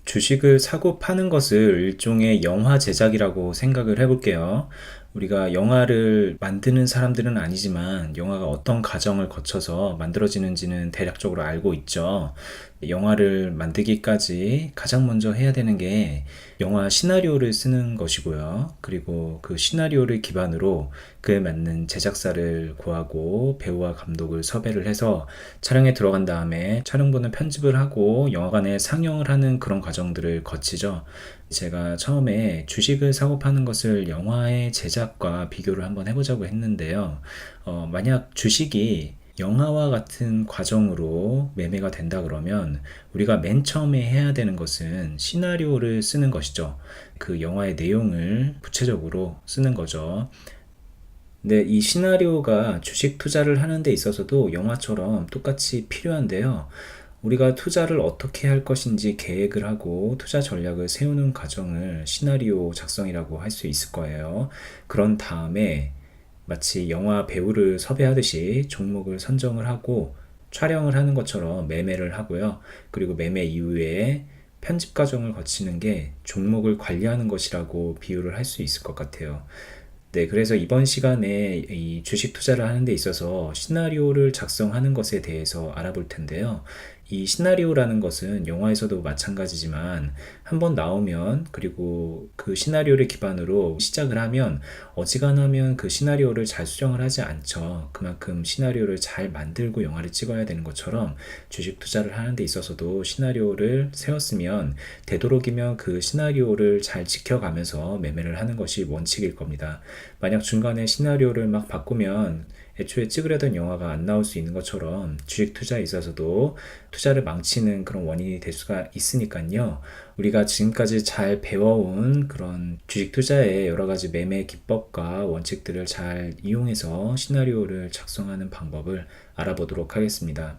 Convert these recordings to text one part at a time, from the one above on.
주식을 사고 파는 것을 일종의 영화 제작이라고 생각을 해볼게요. 우리가 영화를 만드는 사람들은 아니지만 영화가 어떤 과정을 거쳐서 만들어지는지는 대략적으로 알고 있죠. 영화를 만들기까지 가장 먼저 해야 되는 게 영화 시나리오를 쓰는 것이고요. 그리고 그 시나리오를 기반으로 그에 맞는 제작사를 구하고 배우와 감독을 섭외를 해서 촬영에 들어간 다음에 촬영본을 편집을 하고 영화관에 상영을 하는 그런 과정들을 거치죠. 제가 처음에 주식을 사고 파는 것을 영화의 제작과 비교를 한번 해보자고 했는데요. 만약 주식이 영화와 같은 과정으로 매매가 된다 그러면 우리가 맨 처음에 해야 되는 것은 시나리오를 쓰는 것이죠. 그 영화의 내용을 구체적으로 쓰는 거죠. 근데 이 시나리오가 주식 투자를 하는 데 있어서도 영화처럼 똑같이 필요한데요. 우리가 투자를 어떻게 할 것인지 계획을 하고 투자 전략을 세우는 과정을 시나리오 작성이라고 할 수 있을 거예요. 그런 다음에 마치 영화 배우를 섭외하듯이 종목을 선정을 하고 촬영을 하는 것처럼 매매를 하고요. 그리고 매매 이후에 편집 과정을 거치는 게 종목을 관리하는 것이라고 비유를 할 수 있을 것 같아요. 네, 그래서 이번 시간에 이 주식 투자를 하는 데 있어서 시나리오를 작성하는 것에 대해서 알아볼 텐데요. 이 시나리오라는 것은 영화에서도 마찬가지지만 한번 나오면 그리고 그 시나리오를 기반으로 시작을 하면 어지간하면 그 시나리오를 잘 수정을 하지 않죠. 그만큼 시나리오를 잘 만들고 영화를 찍어야 되는 것처럼 주식 투자를 하는 데 있어서도 시나리오를 세웠으면 되도록이면 그 시나리오를 잘 지켜가면서 매매를 하는 것이 원칙일 겁니다. 만약 중간에 시나리오를 막 바꾸면 애초에 찍으려던 영화가 안 나올 수 있는 것처럼 주식 투자에 있어서도 투자를 망치는 그런 원인이 될 수가 있으니까요. 우리가 지금까지 잘 배워온 그런 주식 투자의 여러 가지 매매 기법과 원칙들을 잘 이용해서 시나리오를 작성하는 방법을 알아보도록 하겠습니다.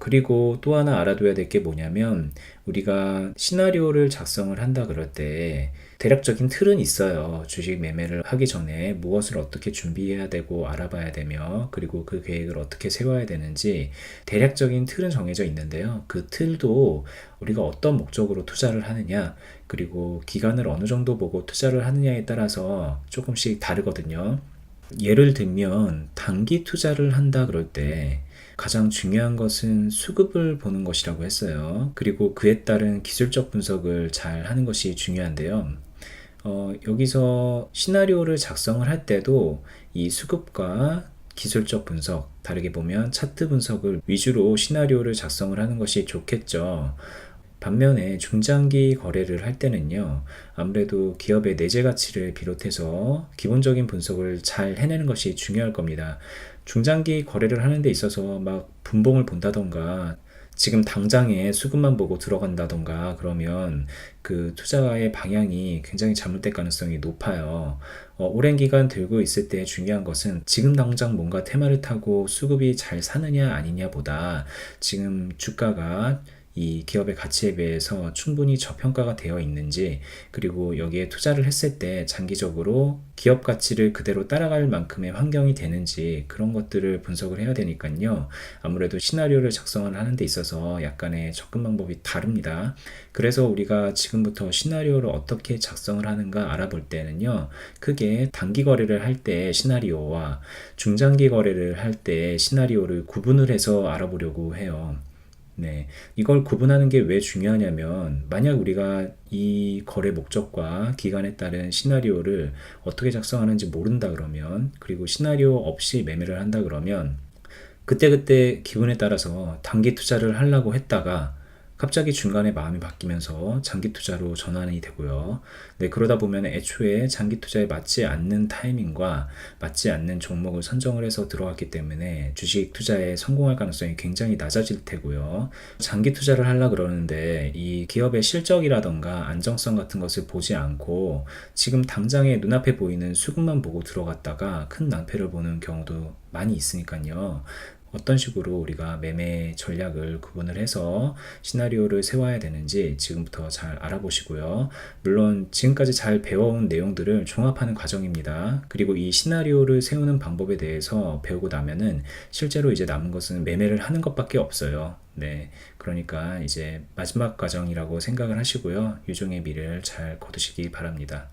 그리고 또 하나 알아둬야 될 게 뭐냐면 우리가 시나리오를 작성을 한다 그럴 때 대략적인 틀은 있어요. 주식 매매를 하기 전에 무엇을 어떻게 준비해야 되고 알아봐야 되며 그리고 그 계획을 어떻게 세워야 되는지 대략적인 틀은 정해져 있는데요. 그 틀도 우리가 어떤 목적으로 투자를 하느냐 그리고 기간을 어느 정도 보고 투자를 하느냐에 따라서 조금씩 다르거든요. 예를 들면 단기 투자를 한다 그럴 때 가장 중요한 것은 수급을 보는 것이라고 했어요. 그리고 그에 따른 기술적 분석을 잘 하는 것이 중요한데요. 여기서 시나리오를 작성을 할 때도 이 수급과 기술적 분석, 다르게 보면 차트 분석을 위주로 시나리오를 작성을 하는 것이 좋겠죠. 반면에 중장기 거래를 할 때는요, 아무래도 기업의 내재 가치를 비롯해서 기본적인 분석을 잘 해내는 것이 중요할 겁니다. 중장기 거래를 하는 데 있어서 막 분봉을 본다던가 지금 당장에 수급만 보고 들어간다던가 그러면 그 투자의 방향이 굉장히 잘못될 가능성이 높아요. 오랜 기간 들고 있을 때 중요한 것은 지금 당장 뭔가 테마를 타고 수급이 잘 사느냐 아니냐 보다 지금 주가가 이 기업의 가치에 비해서 충분히 저평가가 되어 있는지 그리고 여기에 투자를 했을 때 장기적으로 기업 가치를 그대로 따라갈 만큼의 환경이 되는지 그런 것들을 분석을 해야 되니까요. 아무래도 시나리오를 작성을 하는 데 있어서 약간의 접근 방법이 다릅니다. 그래서 우리가 지금부터 시나리오를 어떻게 작성을 하는가 알아볼 때는요. 크게 단기 거래를 할 때 시나리오와 중장기 거래를 할 때 시나리오를 구분을 해서 알아보려고 해요. 네, 이걸 구분하는 게 왜 중요하냐면 만약 우리가 이 거래 목적과 기간에 따른 시나리오를 어떻게 작성하는지 모른다 그러면 그리고 시나리오 없이 매매를 한다 그러면 그때그때 기분에 따라서 단기 투자를 하려고 했다가 갑자기 중간에 마음이 바뀌면서 장기 투자로 전환이 되고요. 네, 그러다 보면 애초에 장기 투자에 맞지 않는 타이밍과 맞지 않는 종목을 선정을 해서 들어갔기 때문에 주식 투자에 성공할 가능성이 굉장히 낮아질 테고요. 장기 투자를 하려고 그러는데 이 기업의 실적이라던가 안정성 같은 것을 보지 않고 지금 당장에 눈앞에 보이는 수급만 보고 들어갔다가 큰 낭패를 보는 경우도 많이 있으니까요. 어떤 식으로 우리가 매매 전략을 구분을 해서 시나리오를 세워야 되는지 지금부터 잘 알아보시고요. 물론 지금까지 잘 배워온 내용들을 종합하는 과정입니다. 그리고 이 시나리오를 세우는 방법에 대해서 배우고 나면은 실제로 이제 남은 것은 매매를 하는 것밖에 없어요. 네. 그러니까 이제 마지막 과정이라고 생각을 하시고요. 유종의 미를 잘 거두시기 바랍니다.